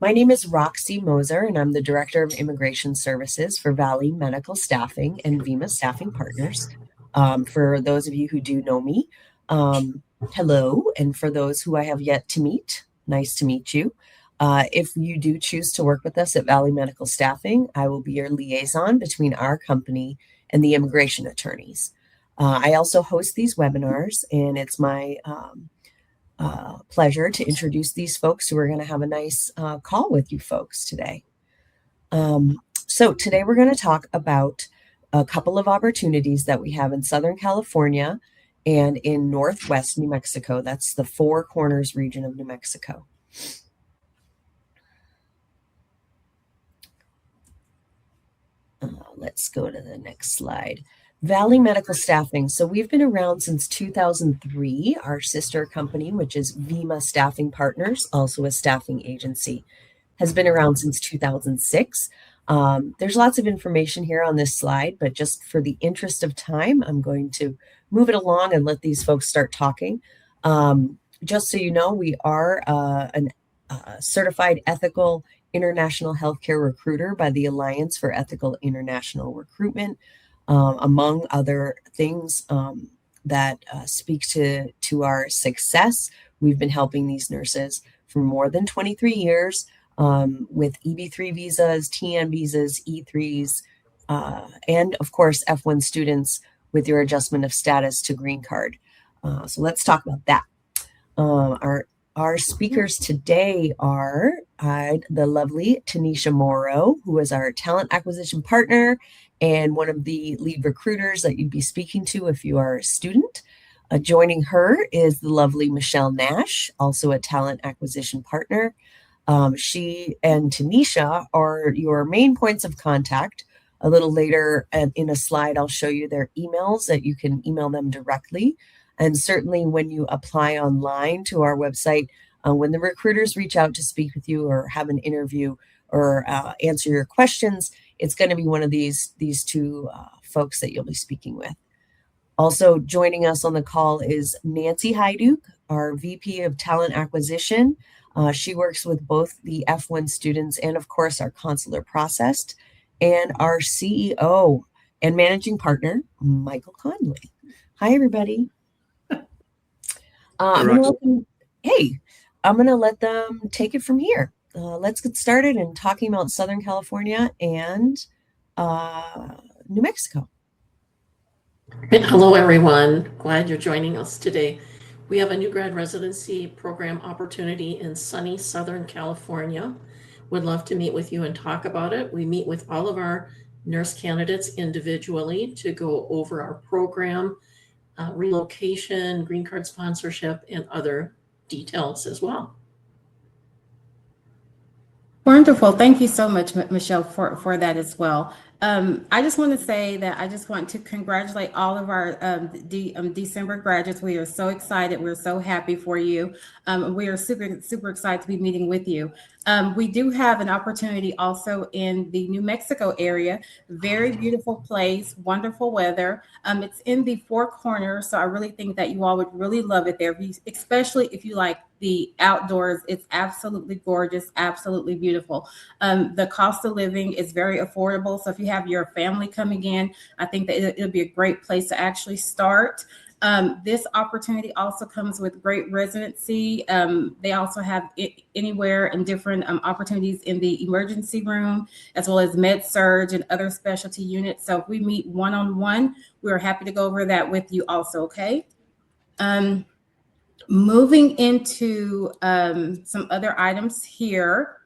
My name is Roxy Moser, and I'm the Director of Immigration Services for Valley Medical Staffing and VIMA Staffing Partners. For those of you who do know me, hello. And for those who I have yet to meet, nice to meet you. If you do choose to work with us at Valley Medical Staffing, I will be your liaison between our company and the immigration attorneys. I also host these webinars, and it's my pleasure to introduce these folks who are going to have a nice call with you folks today. So today we're going to talk about a couple of opportunities that we have in Southern California and in Northwest New Mexico. That's the Four Corners region of New Mexico. Let's go to the next slide. Valley Medical Staffing. So we've been around since 2003. Our sister company, which is VIMA Staffing Partners, also a staffing agency, has been around since 2006. There's lots of information here on this slide, but just for the interest of time, I'm going to move it along and let these folks start talking. Just so you know, we are a certified ethical international healthcare recruiter by the Alliance for Ethical International Recruitment. Among other things that speak to our success. We've been helping these nurses for more than 23 years with EB3 visas, TN visas, E3s, and of course F-1 students with your adjustment of status to green card. So let's talk about that. Our speakers today are the lovely Tanisha Morrow, who is our talent acquisition partner and one of the lead recruiters that you'd be speaking to if you are a student. Joining her is the lovely Michelle Nash, also a talent acquisition partner. She and Tanisha are your main points of contact. A little later in a slide, I'll show you their emails that you can email them directly. And certainly when you apply online to our website, when the recruiters reach out to speak with you or have an interview or answer your questions, it's going to be one of these two folks that you'll be speaking with. Also joining us on the call is Nancy Hyduk, our VP of Talent Acquisition. She works with both the F-1 students and, of course, our consular processed, and our CEO and managing partner, Michael Conley. Hi, everybody. I'm going to let them take it from here. Let's get started in talking about Southern California and New Mexico. Hello, everyone. Glad you're joining us today. We have a new grad residency program opportunity in sunny Southern California. Would love to meet with you and talk about it. We meet with all of our nurse candidates individually to go over our program, relocation, green card sponsorship, and other details as well. Wonderful. Thank you so much, Michelle, for that as well. I just want to say that I just want to congratulate all of our December graduates. We are so excited. We're so happy for you. We are super excited to be meeting with you. We do have an opportunity also in the New Mexico area. Very beautiful place, wonderful weather. It's in the Four Corners, so I really think that you all would really love it there, especially if you like the outdoors. It's absolutely gorgeous, absolutely beautiful. The cost of living is very affordable. So if you have your family coming in, I think that it'll be a great place to actually start. This opportunity also comes with great residency. They also have anywhere and different opportunities in the emergency room, as well as med surge and other specialty units. So if we meet one-on-one, we're happy to go over that with you also, okay? Moving into some other items here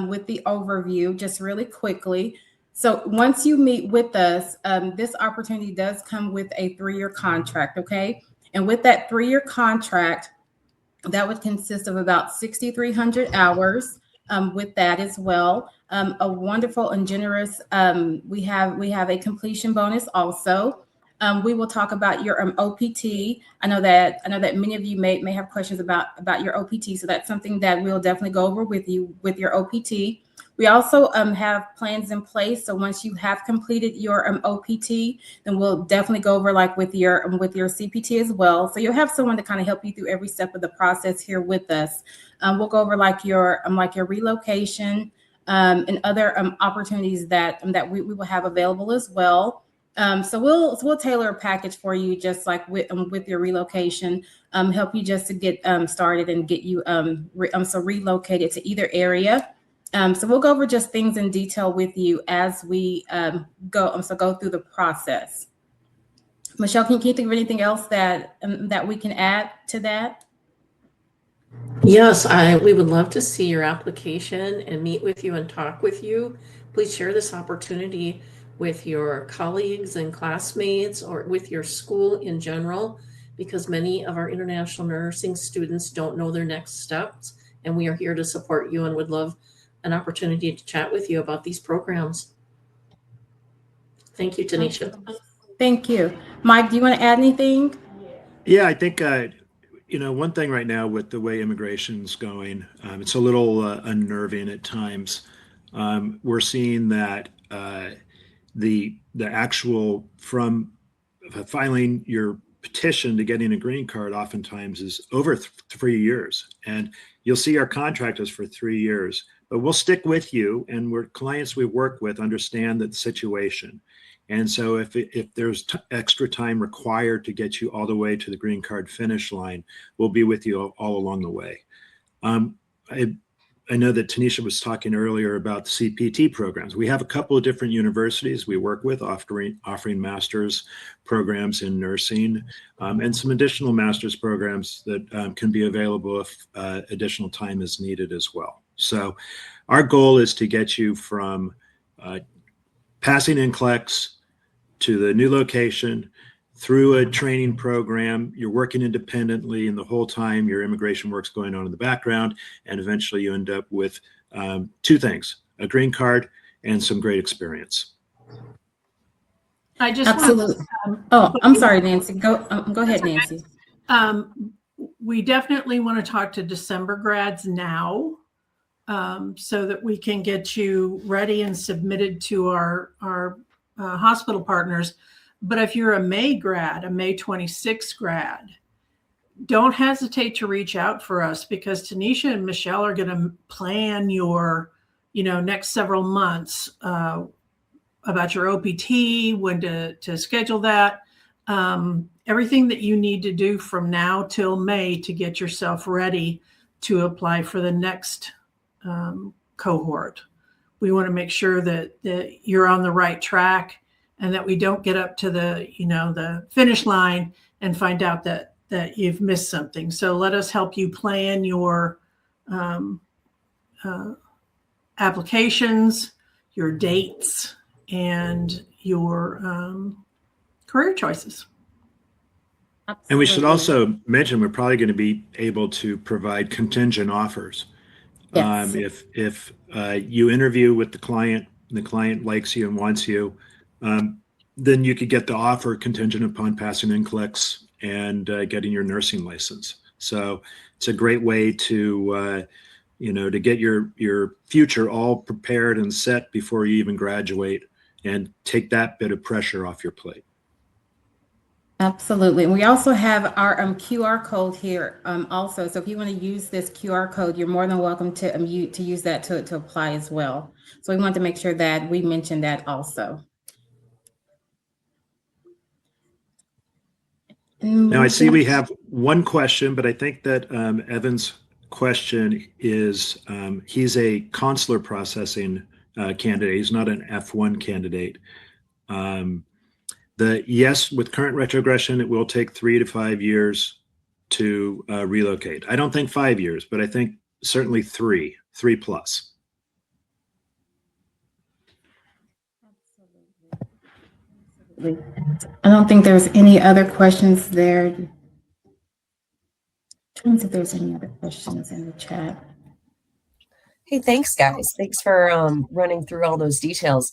with the overview, just really quickly. So once you meet with us, this opportunity does come with a 3-year contract, okay? And with that 3-year contract, that would consist of about 6,300 hours with that as well. A wonderful and generous, we have a completion bonus also. We will talk about your OPT. I know that many of you may have questions about your OPT, so that's something that we'll definitely go over with you with your OPT. We also have plans in place. So once you have completed your OPT, then we'll definitely go over like with your CPT as well. So you'll have someone to kind of help you through every step of the process here with us. We'll go over like your relocation and other opportunities that we will have available as well. So we'll tailor a package for you, just like with your relocation, help you just to get started and get you relocated to either area. So we'll go over just things in detail with you as we go through the process. Michelle, can you think of anything else that we can add to that? Yes, we would love to see your application and meet with you and talk with you. Please share this opportunity with your colleagues and classmates or with your school in general, because many of our international nursing students don't know their next steps, and we are here to support you and would love an opportunity to chat with you about these programs. Thank you, Tanisha. Thank you. Mike, do you want to add anything? Yeah, I think, one thing right now with the way immigration's going, it's a little unnerving at times. We're seeing that the actual from filing your petition to getting a green card oftentimes is over 3 years. And you'll see our contract is for 3 years. But we'll stick with you, and clients we work with understand that situation. And so if there's extra time required to get you all the way to the green card finish line, we'll be with you all along the way. I know that Tanisha was talking earlier about the CPT programs. We have a couple of different universities we work with offering master's programs in nursing, and some additional master's programs that can be available if additional time is needed as well. So our goal is to get you from passing NCLEX to the new location through a training program. You're working independently, and the whole time your immigration work's going on in the background, and eventually you end up with two things: a green card and some great experience. I just absolutely. I'm sorry, Nancy. Go ahead, Nancy. We definitely want to talk to December grads now, so that we can get you ready and submitted to our hospital partners. But if you're a May grad, a May 26 grad, don't hesitate to reach out for us, because Tanisha and Michelle are going to plan your, next several months about your OPT, when to schedule that, everything that you need to do from now till May to get yourself ready to apply for the next cohort. We want to make sure that you're on the right track, and that we don't get up to the finish line and find out that you've missed something. So let us help you plan your applications, your dates, and your career choices. Absolutely. And we should also mention we're probably going to be able to provide contingent offers. Yes. If you interview with the client and the client likes you and wants you, then you could get the offer contingent upon passing NCLEX and getting your nursing license. So it's a great way to to get your future all prepared and set before you even graduate, and take that bit of pressure off your plate. Absolutely. And we also have our QR code here also. So if you want to use this QR code, you're more than welcome to use that to apply as well. So we want to make sure that we mention that also. Now I see we have one question, but I think that Evan's question is he's a consular processing candidate. He's not an F-1 candidate. Yes, with current retrogression, it will take 3 to 5 years to relocate. I don't think 5 years, but I think certainly 3 plus. Absolutely. I don't think there's any other questions there. I'm trying to see if there's any other questions in the chat. Hey, thanks, guys. Thanks for running through all those details.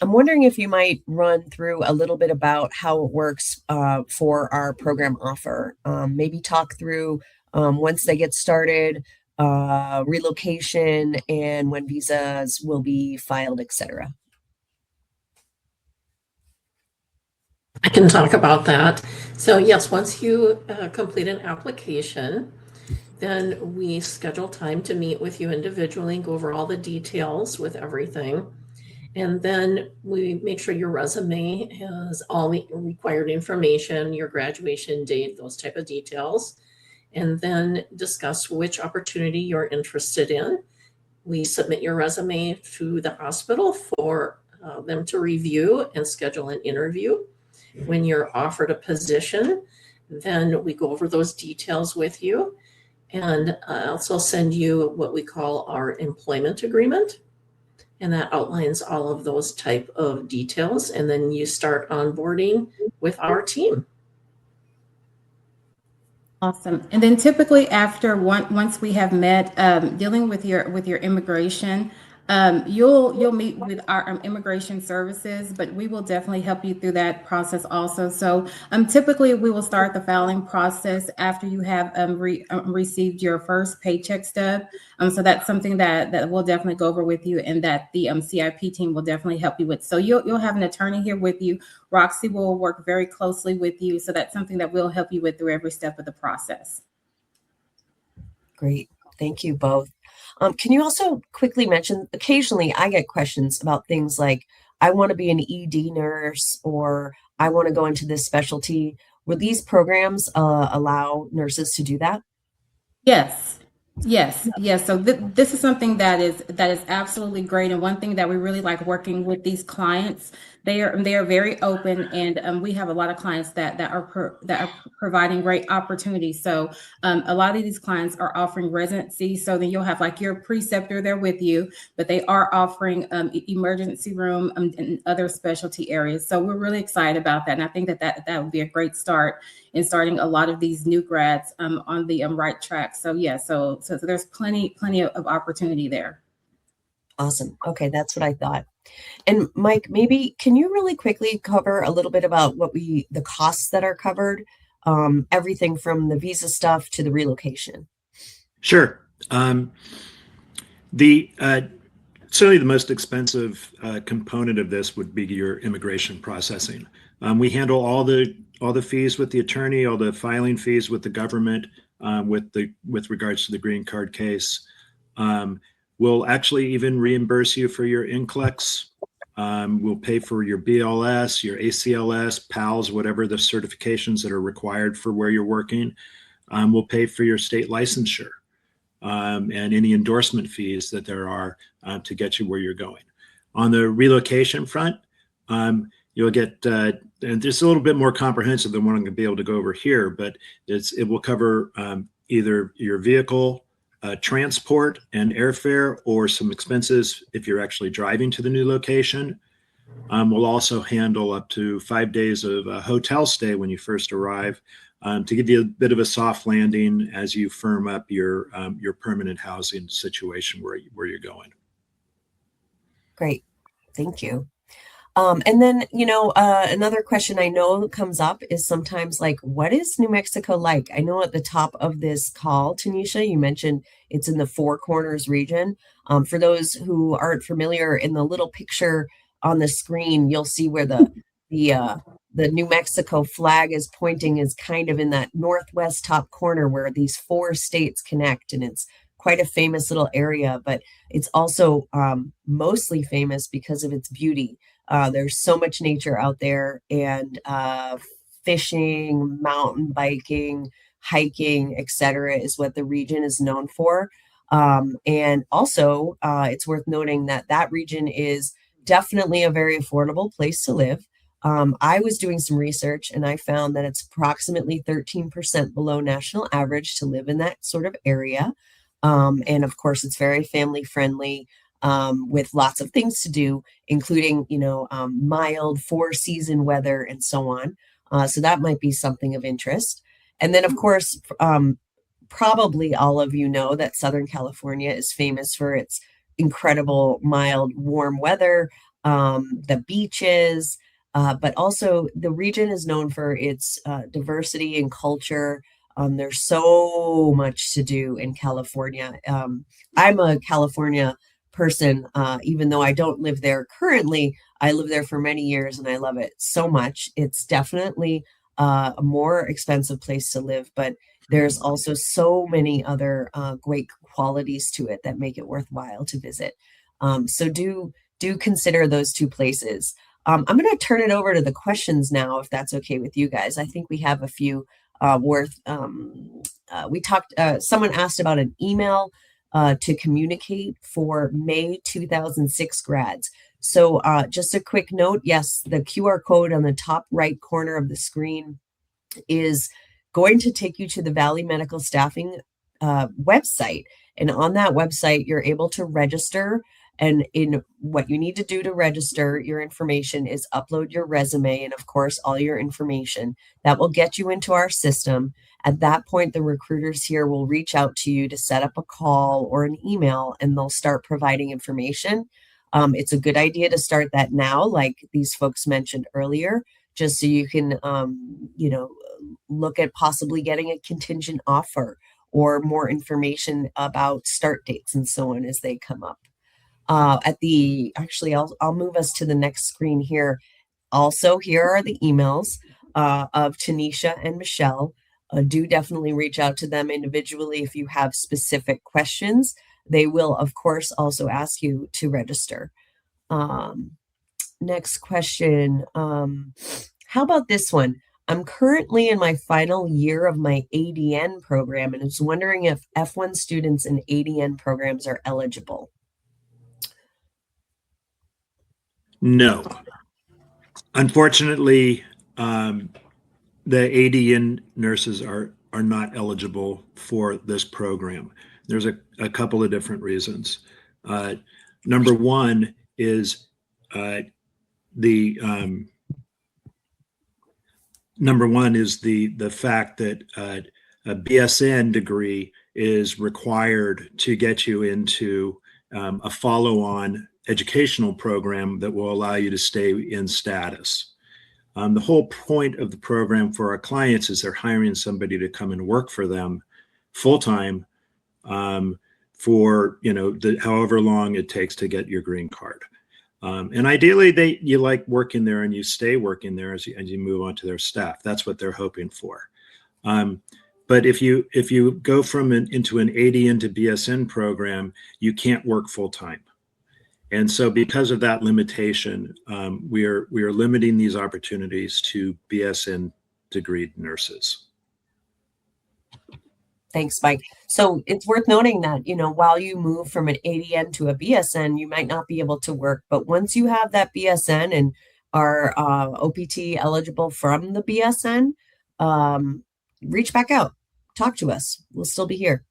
I'm wondering if you might run through a little bit about how it works for our program offer. Maybe talk through once they get started, relocation, and when visas will be filed, etc. I can talk about that. So yes, once you complete an application, then we schedule time to meet with you individually and go over all the details with everything. And then we make sure your resume has all the required information, your graduation date, those type of details, and then discuss which opportunity you're interested in. We submit your resume to the hospital for them to review and schedule an interview. When you're offered a position, then we go over those details with you, and also send you what we call our employment agreement. And that outlines all of those type of details. And then you start onboarding with our team. Awesome. And then typically after once we have met, dealing with your immigration, you'll meet with our immigration services, but we will definitely help you through that process also. So typically we will start the filing process after you have received your first paycheck stub. So that's something that we'll definitely go over with you, and that the CIP team will definitely help you with. So you'll have an attorney here with you. Roxy will work very closely with you. So that's something that we'll help you with through every step of the process. Great. Thank you both. Can you also quickly mention, occasionally I get questions about things like, I want to be an ED nurse, or I want to go into this specialty. Will these programs allow nurses to do that? Yes. Yes. So this is something that is absolutely great. And one thing that we really like working with these clients, they are very open, and we have a lot of clients that are providing great opportunities. So a lot of these clients are offering residency. So then you'll have like your preceptor there with you, but they are offering emergency room and other specialty areas. So we're really excited about that, and I think that would be a great start in starting a lot of these new grads on the right track. So yeah, so there's plenty of opportunity there. Awesome. Okay, that's what I thought. And Mike, maybe can you really quickly cover a little bit about the costs that are covered, everything from the visa stuff to the relocation? Sure. The certainly the most expensive component of this would be your immigration processing. We handle all the fees with the attorney, all the filing fees with the government, with regards to the green card case. We'll actually even reimburse you for your NCLEX. We'll pay for your BLS, your ACLS, PALS, whatever the certifications that are required for where you're working. We'll pay for your state licensure and any endorsement fees that there are to get you where you're going. On the relocation front, you'll get, and it's a little bit more comprehensive than what I'm going to be able to go over here, but it will cover either your vehicle, transport and airfare, or some expenses if you're actually driving to the new location. We'll also handle up to 5 days of a hotel stay when you first arrive, to give you a bit of a soft landing as you firm up your permanent housing situation where you're going. Great. Thank you. And then, another question I know comes up is sometimes like, what is New Mexico like? I know at the top of this call, Tanisha, you mentioned it's in the Four Corners region. For those who aren't familiar, in the little picture on the screen, you'll see where the New Mexico flag is pointing, is kind of in that northwest top corner where these four states connect, and it's quite a famous little area, but it's also mostly famous because of its beauty. There's so much nature out there, and fishing, mountain biking, hiking, etc., is what the region is known for. And also, it's worth noting that that region is definitely a very affordable place to live. I was doing some research, and I found that it's approximately 13% below national average to live in that sort of area. And of course, it's very family friendly, with lots of things to do, including, mild 4-season weather and so on. So that might be something of interest. And then, of course, probably all of you know that Southern California is famous for its incredible mild, warm weather. the beaches, but also the region is known for its diversity and culture. There's so much to do in California. I'm a California person, even though I don't live there currently. I lived there for many years and I love it so much. It's definitely a more expensive place to live, but there's also so many other great qualities to it that make it worthwhile to visit. So do consider those two places. I'm going to turn it over to the questions now, if that's okay with you guys. I think we have a few someone asked about an email to communicate for May 2006 grads. So just a quick note, yes, the QR code on the top right corner of the screen is going to take you to the Valley Medical Staffing website. And on that website, you're able to register. And in what you need to do to register your information is upload your resume and, of course, all your information. That will get you into our system. At that point, the recruiters here will reach out to you to set up a call or an email, and they'll start providing information. It's a good idea to start that now, like these folks mentioned earlier, just so you can, look at possibly getting a contingent offer or more information about start dates and so on as they come up. I'll move us to the next screen here. Also, here are the emails of Tanisha and Michelle. Do definitely reach out to them individually if you have specific questions. They will, of course, also ask you to register. Next question. How about this one? I'm currently in my final year of my ADN program and was wondering if F-1 students in ADN programs are eligible. No. Unfortunately, the ADN nurses are not eligible for this program. There's a couple of different reasons. Number one is the fact that a BSN degree is required to get you into a follow-on educational program that will allow you to stay in status. The whole point of the program for our clients is they're hiring somebody to come and work for them full-time for however long it takes to get your green card. And ideally, you like working there and you stay working there as you move on to their staff. That's what they're hoping for. But if you go into an ADN to BSN program, you can't work full-time. And so because of that limitation, we are limiting these opportunities to BSN degreed nurses. Thanks, Mike. So it's worth noting that, while you move from an ADN to a BSN, you might not be able to work. But once you have that BSN and are OPT eligible from the BSN, reach back out, talk to us. We'll still be here.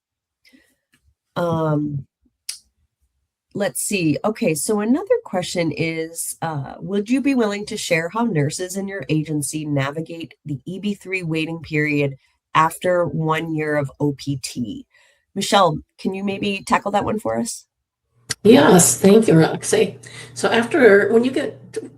Let's see. Okay, so another question is, would you be willing to share how nurses in your agency navigate the EB3 waiting period after 1 year of OPT? Michelle, can you maybe tackle that one for us? Yes, thank you, Roxy. So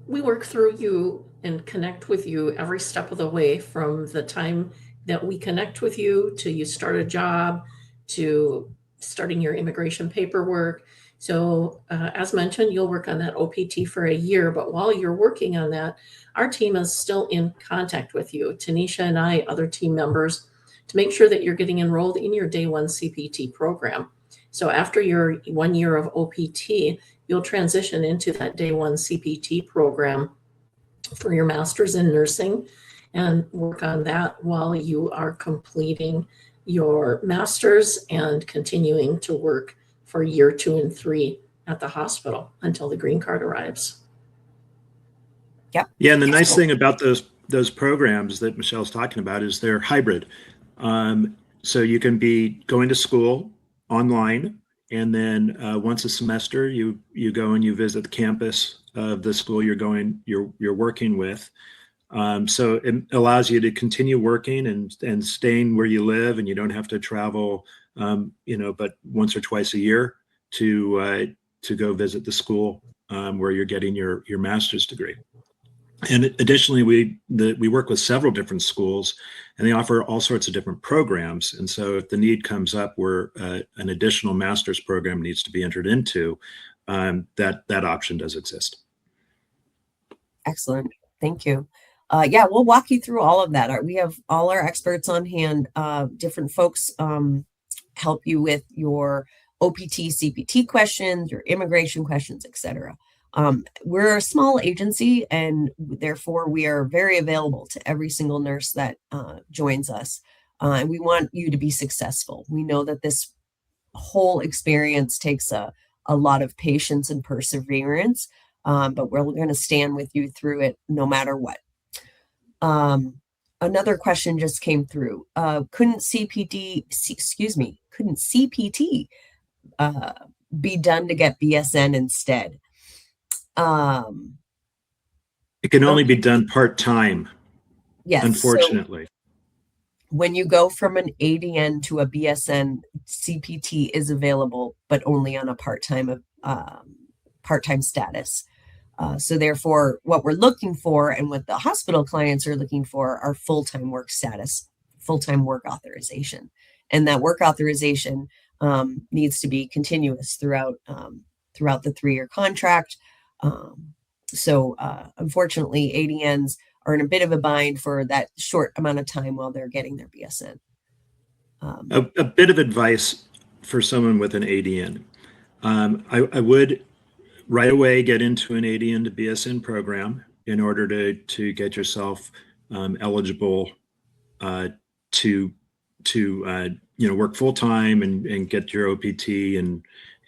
we work through you and connect with you every step of the way, from the time that we connect with you to you start a job to starting your immigration paperwork. So as mentioned, you'll work on that OPT for a year, but while you're working on that, our team is still in contact with you, Tanisha and I, other team members, to make sure that you're getting enrolled in your day one CPT program. So after your 1 year of OPT, you'll transition into that day one CPT program for your master's in nursing and work on that while you are completing your master's and continuing to work for year 2 and 3 at the hospital until the green card arrives. Yep. Yeah, and the nice thing about those programs that Michelle's talking about is they're hybrid. So you can be going to school online, and then once a semester, you go and you visit the campus of the school you're working with. So it allows you to continue working and staying where you live, and you don't have to travel, but once or twice a year to go visit the school where you're getting your master's degree. And additionally, we work with several different schools, and they offer all sorts of different programs. And so if the need comes up where an additional master's program needs to be entered into, that option does exist. Excellent. Thank you. Yeah, we'll walk you through all of that. We have all our experts on hand, different folks help you with your OPT, CPT questions, your immigration questions, etc. We're a small agency, and therefore we are very available to every single nurse that joins us. And we want you to be successful. We know that this whole experience takes a lot of patience and perseverance, but we're going to stand with you through it no matter what. Another question just came through. Couldn't CPT be done to get BSN instead? It can only be done part-time, yes, unfortunately. So when you go from an ADN to a BSN, CPT is available, but only on a part-time status. So therefore, what we're looking for and what the hospital clients are looking for are full-time work status, full-time work authorization. And that work authorization needs to be continuous throughout the 3-year contract. So unfortunately, ADNs are in a bit of a bind for that short amount of time while they're getting their BSN. A bit of advice for someone with an ADN. I would right away get into an ADN to BSN program in order to get yourself eligible to work full time and get your OPT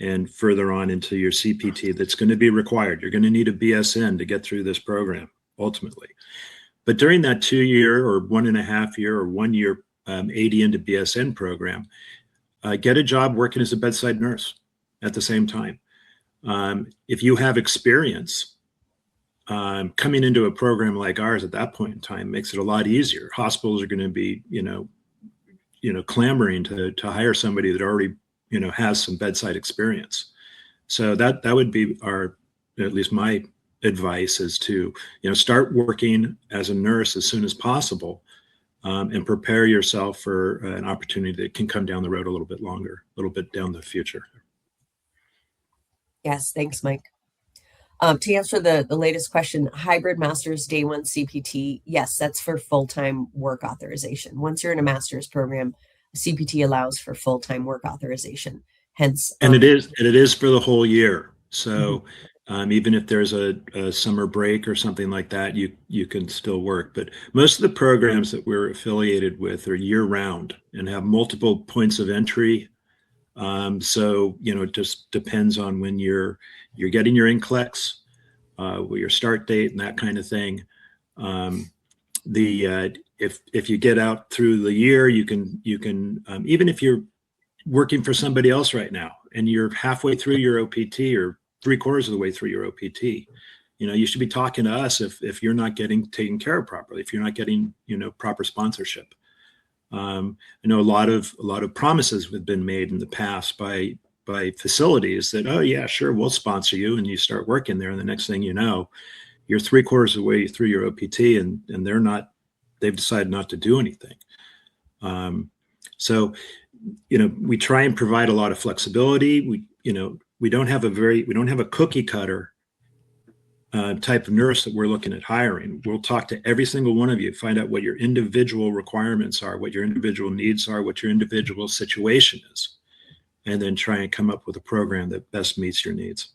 and further on into your CPT. That's going to be required. You're going to need a BSN to get through this program ultimately. But during that 2-year or 1.5 year or 1 year ADN to BSN program, get a job working as a bedside nurse at the same time. If you have experience, coming into a program like ours at that point in time makes it a lot easier. Hospitals are going to be, clamoring to hire somebody that already, has some bedside experience. So that would be at least my advice is to, start working as a nurse as soon as possible, and prepare yourself for an opportunity that can come down the road a little bit longer, a little bit down the future. Yes, thanks, Mike. To answer the latest question, hybrid master's day 1 CPT, yes, that's for full-time work authorization. Once you're in a master's program, CPT allows for full-time work authorization. Hence, and it is for the whole year. So even if there's a summer break or something like that, you can still work. But most of the programs that we're affiliated with are year-round and have multiple points of entry. So it just depends on when you're getting your NCLEX, your start date, and that kind of thing. If you get out through the year, you can even if you're working for somebody else right now and you're halfway through your OPT or 3/4 of the way through your OPT, you should be talking to us if you're not getting taken care of properly, if you're not getting proper sponsorship. I know a lot of promises have been made in the past by facilities that, oh yeah, sure, we'll sponsor you, and you start working there, and the next thing you know, you're 3/4 of the way through your OPT, and they've decided not to do anything. So we try and provide a lot of flexibility. We don't have a cookie cutter type of nurse that we're looking at hiring. We'll talk to every single one of you, find out what your individual requirements are, what your individual needs are, what your individual situation is, and then try and come up with a program that best meets your needs.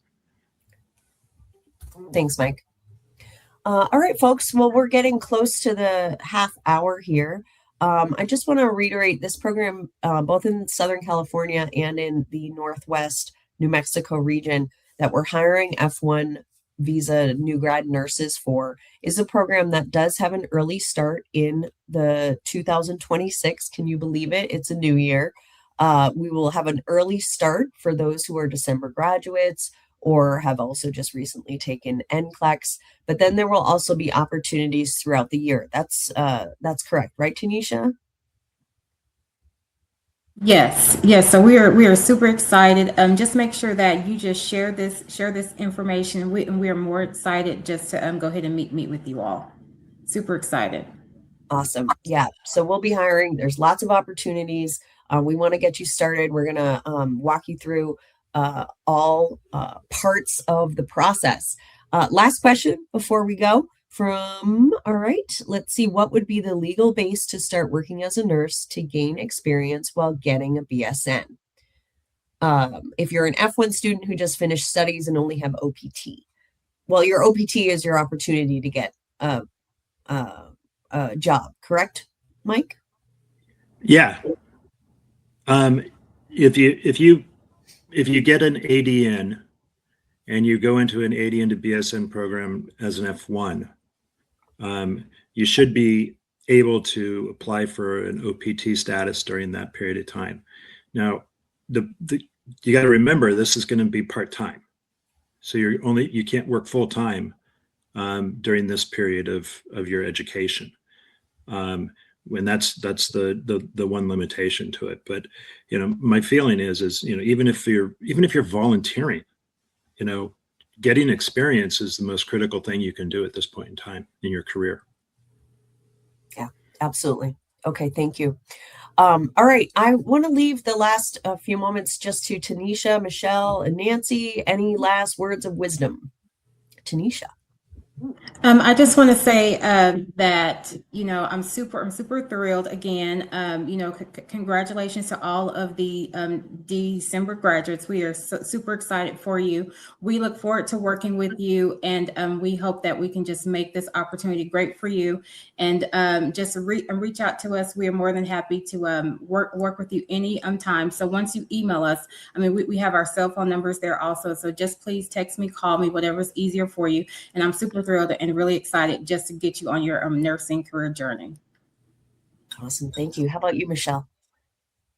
Thanks, Mike. All right, folks. Well, we're getting close to the half hour here. I just want to reiterate this program, both in Southern California and in the Northwest New Mexico region, that we're hiring F-1 visa new grad nurses for, is a program that does have an early start in the 2026. Can you believe it? It's a new year. We will have an early start for those who are December graduates or have also just recently taken NCLEX, but then there will also be opportunities throughout the year. That's correct, right, Tanisha? Yes, yes. So we are super excited. Just make sure that you just share this information. We are more excited just to go ahead and meet with you all. Super excited. Awesome. Yeah. So we'll be hiring. There's lots of opportunities. We want to get you started. We're going to walk you through all parts of the process. Last question before we go all right, let's see, what would be the legal base to start working as a nurse to gain experience while getting a BSN? If you're an F-1 student who just finished studies and only have OPT, well, your OPT is your opportunity to get a job, correct, Mike? Yeah. If you get an ADN and you go into an ADN to BSN program as an F1, you should be able to apply for an OPT status during that period of time. Now, you got to remember this is going to be part-time, so you can't work full-time during this period of your education. When that's the one limitation to it. But my feeling is even if you're volunteering, getting experience is the most critical thing you can do at this point in time in your career. Yeah, absolutely. Okay, thank you. All right, I want to leave the last few moments just to Tanisha, Michelle, and Nancy. Any last words of wisdom? Tanisha. I just want to say that I'm super thrilled again. Congratulations to all of the December graduates. We are super excited for you. We look forward to working with you, and we hope that we can just make this opportunity great for you. And just reach out to us. We are more than happy to work with you any time. So once you email us, we have our cell phone numbers there also. So just please text me, call me, whatever's easier for you. And I'm super thrilled and really excited just to get you on your nursing career journey. Awesome. Thank you. How about you, Michelle?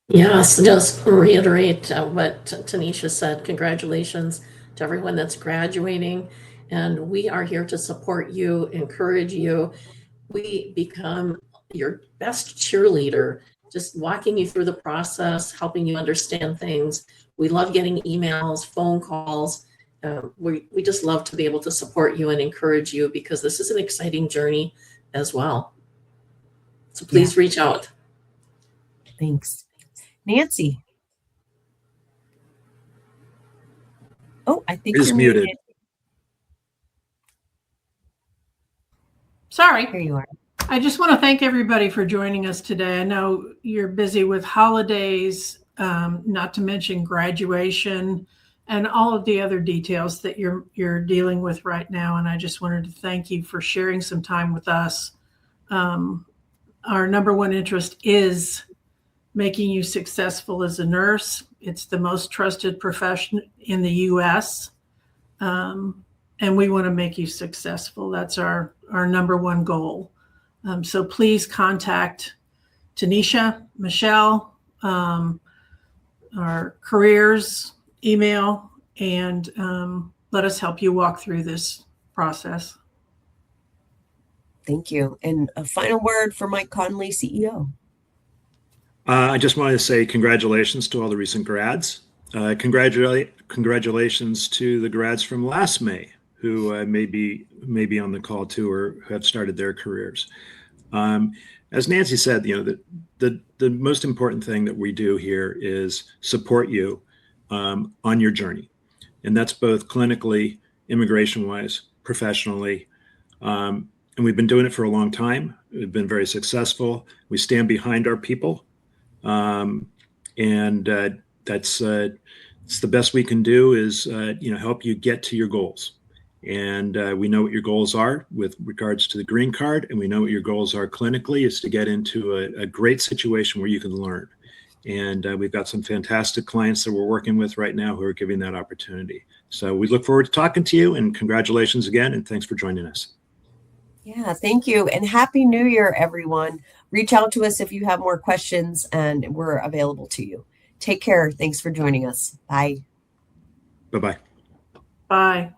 Yes, just reiterate what Tanisha said. Congratulations to everyone that's graduating. And we are here to support you, encourage you. We become your best cheerleader, just walking you through the process, helping you understand things. We love getting emails, phone calls. We just love to be able to support you and encourage you because this is an exciting journey as well. So please reach out. Thanks. Nancy. Oh, I think you're muted. Sorry. Here you are. I just want to thank everybody for joining us today. I know you're busy with holidays, not to mention graduation and all of the other details that you're dealing with right now. And I just wanted to thank you for sharing some time with us. Our number one interest is making you successful as a nurse. It's the most trusted profession in the U.S. And we want to make you successful. That's our number one goal. So please contact Tanisha, Michelle, our careers email, and let us help you walk through this process. Thank you. And a final word for Mike Conley, CEO. I just wanted to say congratulations to all the recent grads. Congratulations to the grads from last May who may be on the call too or have started their careers. As Nancy said, the most important thing that we do here is support you on your journey. And that's both clinically, immigration-wise, professionally. And we've been doing it for a long time. We've been very successful. We stand behind our people. That's it's the best we can do is help you get to your goals. And we know what your goals are with regards to the green card, and we know what your goals are clinically is to get into a great situation where you can learn. And we've got some fantastic clients that we're working with right now who are giving that opportunity. So we look forward to talking to you, and congratulations again, and thanks for joining us. Yeah, thank you. And Happy New Year, everyone. Reach out to us if you have more questions, and we're available to you. Take care. Thanks for joining us. Bye. Bye-bye. Bye.